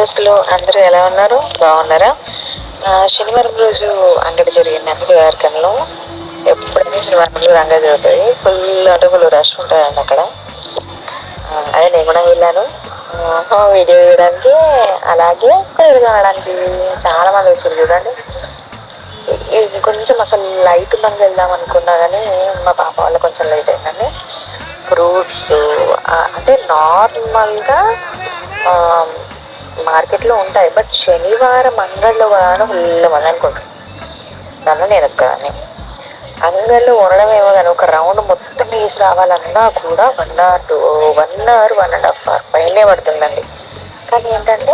వ్యాపారస్తులు అందరూ ఎలా ఉన్నారు? బాగున్నారా? శనివారం రోజు అంగడి జరిగిందండి దేవరకంలో. ఎప్పుడైనా శనివారం రోజు అంగడి జరుగుతుంది. ఫుల్ అంటే ఫుల్ రష్ ఉంటుందండి అక్కడ. అదే నేను కూడా వెళ్ళాను వీడియో తీయడానికి, అలాగే కూరలు కావడానికి. చాలా మంది వచ్చారు చూడండి. కొంచెం అసలు లైట్ మంది వెళ్దాం అనుకున్నా కానీ మా పాప వాళ్ళు కొంచెం లేట్ అయిందండి. ఫ్రూట్స్ అంటే నార్మల్గా మార్కెట్లో ఉంటాయి, బట్ శనివారం అంగడిలో కూడా ఫుల్ మంది అనుకుంటారు. దానిలో నేను ఒక్కదాన్ని. అంగడిలో ఉండడం ఏమో కానీ ఒక రౌండ్ మొత్తం వేసి రావాలన్నా కూడా 1 అవర్ 1.5 అవర్ పైనే పడుతుందండి. కానీ ఏంటంటే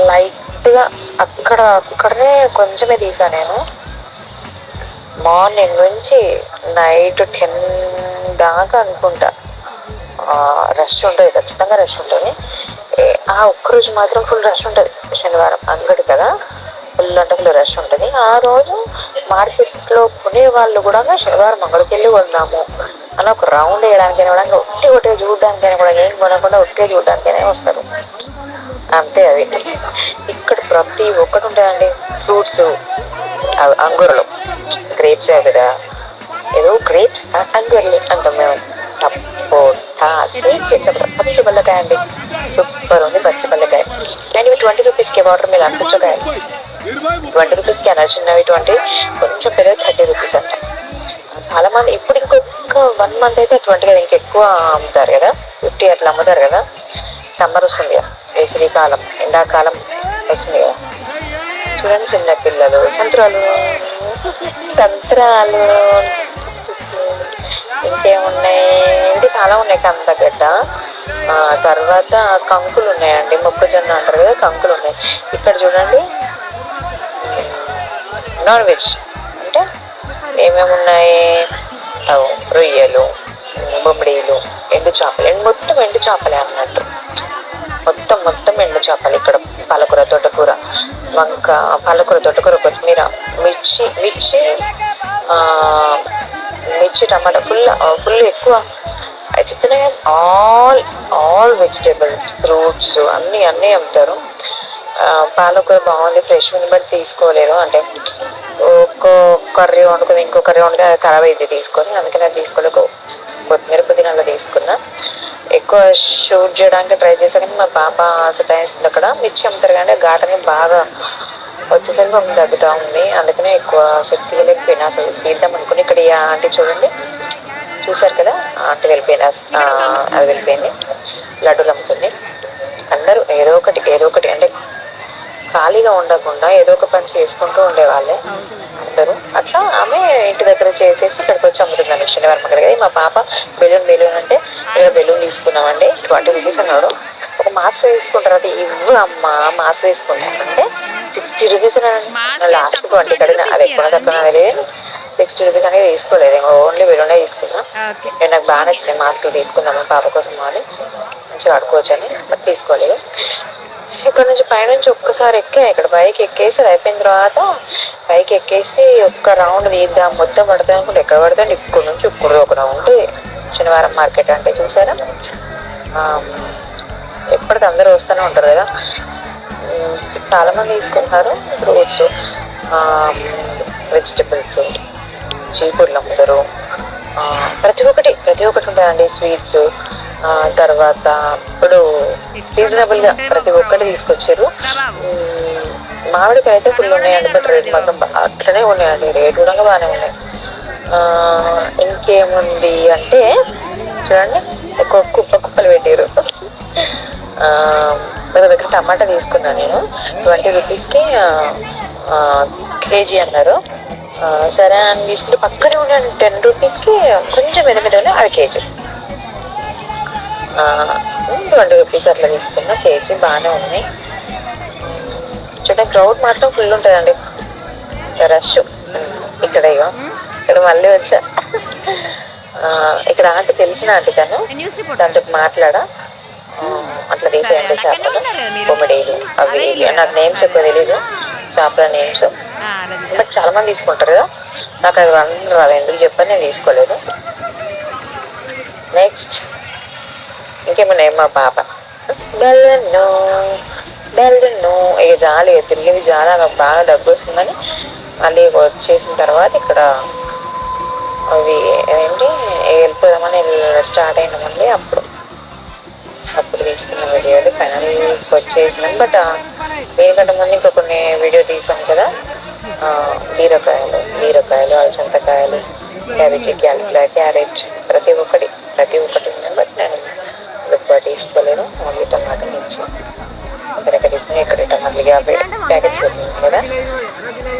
లైట్గా అక్కడనే కొంచెమే తీసాను నేను. మార్నింగ్ నుంచి నైట్ 10 దాకా అనుకుంటా రష్ ఉంటుంది, ఖచ్చితంగా రష్ ఉంటుంది. ఆ ఒక్కరోజు మాత్రం ఫుల్ రష్ ఉంటుంది. శనివారం అంగడి కదా, ఫుల్ అంటే ఫుల్ రష్ ఉంటుంది. ఆ రోజు మార్కెట్లో కొనే వాళ్ళు కూడా శనివారం అంగడికి వెళ్ళి కొందాము అని ఒక రౌండ్ వేయడానికైనా కూడా ఒట్టే చూడడానికైనా కూడా ఏం కొనకుండా ఒట్టే చూడడానికైనా వస్తారు. అంతే. అది ఇక్కడ ప్రతి ఒక్కటి ఉంటాయండి. ఫ్రూట్స్, అంగూరలు, గ్రేప్స్ కదా, ఏదో గ్రేప్స్ అంగూరలు అంటాం మేము. సపోటా, స్వీట్స్ పచ్చి బల్లకాయ అండి, సూపర్ ఉంది పచ్చి బల్లకాయ. అండ్ ఇవి 20 రూపీస్కి వాటర్ మిలన్ పుచ్చకాయలు 20 రూపీస్కి అన్నారు. చిన్నవి 20, కొంచెం పెద్ద 30 రూపీస్ అంట. చాలా మంది ఇప్పుడు ఇంకొక 1 మంత్ అయితే 20 కదా, ఇంకెక్కువ అమ్ముతారు కదా, 50 అట్లా అమ్ముతారు కదా. సమ్మర్ వస్తుంది కదా, వేసవికాలం, ఎండాకాలం వస్తుంది కదా. చూడండి చిన్న పిల్లలు సంత్రాలు ఇంకేమున్నాయి అంటే చాలా ఉన్నాయి. కందగడ్డ, తర్వాత కంకులు ఉన్నాయండి, మొక్కజొన్న అంటారు కదా, కంకులు ఉన్నాయి. ఇక్కడ చూడండి నాన్ వెజ్ అంటే ఏమేమి ఉన్నాయి. రొయ్యలు, బొమ్మిడీలు, ఎండు చేపలు, మొత్తం ఎండు చేపలే అన్నట్టు. మొత్తం ఎండు చేపలు. ఇక్కడ పాలకూర, తోటకూర, వంక, పాలకూర, తోటకూర, కొత్తిమీర, మిర్చి, టమాటా ఫుల్ ఎక్కువ. అది చెప్తున్నాయి. ఆల్ వెజిటేబుల్స్, ఫ్రూట్స్ అన్నీ అమ్ముతారు. పాలకూర బాగుంది, ఫ్రెష్ ఉంది, బట్ తీసుకోలేదు. అంటే ఒక్కో కర్రీ వండుకుని ఇంకో కర్రీ వండుకుని అది ఖరాబ్ అయింది తీసుకొని, అందుకని అది తీసుకోలేదు. కొత్తిమీర, పుదీనాలో తీసుకున్నా. ఎక్కువ షూట్ చేయడానికి ట్రై చేశాను కానీ మా పాప సతాయిస్తుంది. అక్కడ మిర్చి అమ్ముతారు కానీ ఘాటని బాగా వచ్చేసరికి ఒక తగ్గుతూ ఉంది, అందుకనే ఎక్కువ శక్తి వెళ్ళిపోయినా. అసలు తీద్దాం అనుకుని ఇక్కడ ఈ ఆంటీ చూడండి, చూసారు కదా, ఆంటీ వెళ్ళిపోయినా, అది వెళ్ళిపోయింది. లడ్డూలు అమ్ముతుంది. అందరూ ఏదో ఒకటి అంటే ఖాళీగా ఉండకుండా ఏదో ఒక పని చేసుకుంటూ ఉండేవాళ్ళే అందరూ. అట్లా ఆమె ఇంటి దగ్గర చేసేసి ఇక్కడికి వచ్చి అమ్ముతుందండి శనివారం అక్కడ. మా పాప బెలూన్ అంటే బెలూన్ తీసుకున్నామండి, 20 రూపీస్ అన్నాడు. ఒక మాస్క్ తీసుకుంటారు, అది ఇవ్వు అమ్మ మాస్క్ తీసుకున్నాను అంటే 60 రూపీస్ లాస్ట్ 20 కడిగిన. అది ఎక్కువ తక్కువ లేదు, 60 రూపీస్ అనేది తీసుకోలేదు, ఓన్లీ బెలూనే తీసుకున్నా. నేను నాకు బాగా నచ్చినాయి మాస్కులు, తీసుకున్నాము పాప కోసం అని, మంచిగా ఆడుకోవచ్చు అని, బట్ తీసుకోలేదు. ఇక్కడ నుంచి పైనుంచి ఒక్కసారి ఇక్కడ పైకి ఎక్కేసి అది అయిపోయిన తర్వాత పైకి ఎక్కేసి ఒక్క రౌండ్ తీద్దాం, మొత్తం పడతాయి అనుకుంటే ఎక్కడ పడతాయి. ఇక్కడ నుంచి ఇప్పుడు ఒక రౌండ్ శనివారం మార్కెట్ అంటే చూసారా. ఎప్పటికీ అందరూ వస్తూనే ఉంటారు కదా. చాలా మంది తీసుకుంటున్నారు ఫ్రూట్స్, వెజిటబుల్స్, చీపుర్లు అమ్ముతారు. ప్రతి ఒక్కటి ఉంటాయండి. స్వీట్స్, తర్వాత ఇప్పుడు సీజనబుల్ గా ప్రతి ఒక్కటి తీసుకొచ్చారు. మామిడికాయ అయితే ఫుల్ ఉన్నాయండి, బట్ రేట్ మాత్రం అట్లనే ఉన్నాయండి, రేట్ కూడా బాగానే ఉన్నాయి. ఇంకేముంది అంటే చూడండి, ఎక్కువ కుప్పలు పెట్టారు. మన దగ్గర టమాటా తీసుకున్నాను నేను, 20 రూపీస్కి కేజీ అన్నారు. సరే అని తీసుకుంటే పక్కనే ఉన్నాను 10 రూపీస్కి కొంచెం మీద అర కేజీ, 20 రూపీస్ అట్లా తీసుకున్నా. కేజీ బాగానే ఉన్నాయి. చూడండి క్రౌడ్ మాత్రం ఫుల్ ఉంటుందండి, రష్. ఇక్కడ మళ్ళీ వచ్చా. ఇక్కడ ఆంటీ తెలిసిన ఆంటీ, దాంతో మాట్లాడా, అట్లా తీసేయండి చేపలు, బొమ్మిడీలు, అవి నాకు నేమ్స్ ఎక్కువ తెలీదు చేపల నేమ్స్, బట్ చాలా మంది తీసుకుంటారు కదా. నాకు అది రాదు, ఎందుకు చెప్పని నేను తీసుకోలేదు. నెక్స్ట్ ఇంకేమున్నాయి. మా పాప బెలను డెల్డెన్ను ఇక జాలి తిరిగింది జాలి నాకు బాగా డబ్బు వస్తుందని మళ్ళీ వచ్చేసిన తర్వాత ఇక్కడ అవి ఏంటి వెళ్ళిపోదామని స్టార్ట్ అయినామండి. అప్పుడు తీసుకున్న వీడియోలు ఫైనల్ వచ్చేసినాం. బట్ దీనికంటే ముందు ఇంకా కొన్ని వీడియో తీసాం కదా, బీరకాయలు అలసంతకాయలు, క్యాబేజీ, క్యారెట్ ప్రతి ఒక్కటి ఉంది. బట్ నేను ఎక్కువ తీసుకోలేను, ఓన్లీ టమాటో మిర్చి ఇక్కడ తీసుకుని ఇక్కడ టమాటాలు 50 ప్యాకెట్స్ ఉంటుంది కదా,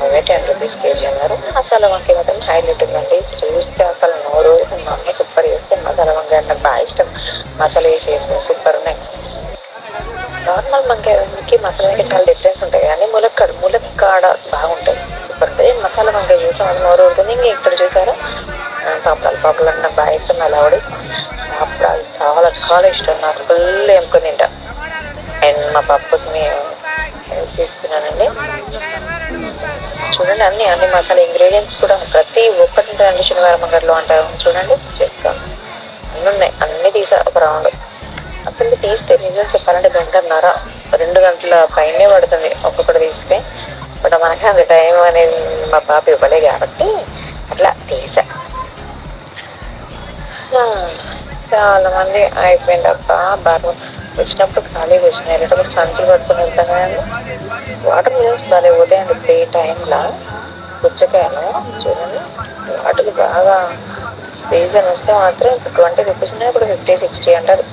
అవే 10 రూపీస్ కేజీ అన్నారు. మసాలా వంకాయ మాత్రం హైలైట్ ఉందండి. చూస్తే అసలు నోరు మా అమ్మ సూపర్ చేస్తే మసాలా వంకాయ నాకు బాగా ఇష్టం. మసాలా వేసేస్తే సూపర్ ఉన్నాయి. నార్మల్ వంకాయకి మసాలా వంకాయ చాలా డిఫరెన్స్ ఉంటాయి, కానీ ములక్కాడ బాగుంటుంది, సూపర్ ఉంటుంది. మసాలా వంకాయ చూసాం అది నోరు ఉంటుంది. ఇంకా ఇక్కడ చూసారా పాపడాలు అంటే నాకు బాగా ఇష్టం. అలావడి పాపడాలు చాలా చాలా ఇష్టం నాకు, ఫుల్ ఎంపుకొని తింటా. అండ్ మా పాప కోసమే తీసుకున్నానండి. చూడండి అన్ని మసాలా ఇంగ్రీడియంట్స్ కూడా ప్రతి ఒక్కటి ఉంటాయండి శనివారం మంగళలో అంటారు. చూడండి చెప్తాను, అన్నీ తీసా ఒక రౌండ్. అసలు తీస్తే నిజం చెప్పాలంటే 1.5-2 గంటల పైనే పడుతుంది ఒక్కొక్కటి తీస్తే. బట్ మనకి అంత టైం అనేది మా పాప ఇవ్వలే కాబట్టి అట్లా తీసా. చాలా మంది అయిపోయిందప్ప బాగా వచ్చినప్పుడు ఖాళీగా వచ్చినాయి, వెళ్ళేటప్పుడు సంచులు పట్టుకుని వెళ్తాం కానీ వాటర్ మిలన్స్ బాగా పోతాయండి. ఇప్పుడు ఈ టైంలో పుచ్చకాయలు చూడండి, వాటికి బాగా సీజన్ వస్తే మాత్రం ఇప్పుడు 20 రూపీస్ ఉన్నాయి, ఇప్పుడు 50-60 అంటారు.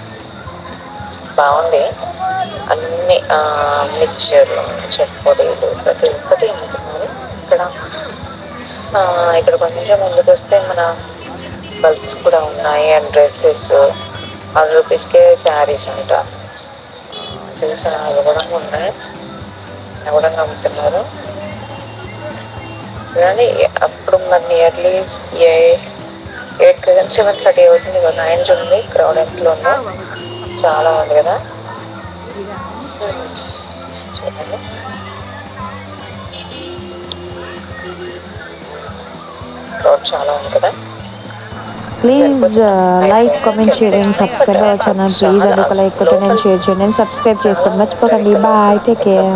బాగుంది. అన్ని మిక్చర్లు, చెట్పొడీలు ప్రతి ఒక్కటి అమ్ముతున్నారు ఇక్కడ కొంచెం ముందుకు వస్తే మన బల్బ్స్ కూడా ఉన్నాయి. అండ్ డ్రెస్సెస్ 100 రూపీస్కే శారీస్ అంట చూసిన అవి కూడా ఉన్నాయి, అవి కూడా అమ్ముతున్నారు. కానీ అప్పుడు మన నియర్లీ 7:30 అవుతుంది కదా, 9 చూడండి క్రౌడ్ ఎంతలో ఉందో, చాలా ఉంది కదా చూడండి. క్రౌడ్ చాలా ఉంది కదా. Please like, comment, share and subscribe our channel please. And ఒక లైక్ కొట్టండి, షేర్ చేయండి, సబ్స్క్రైబ్ చేసుకోండి మర్చిపోకండి. Bye, take care.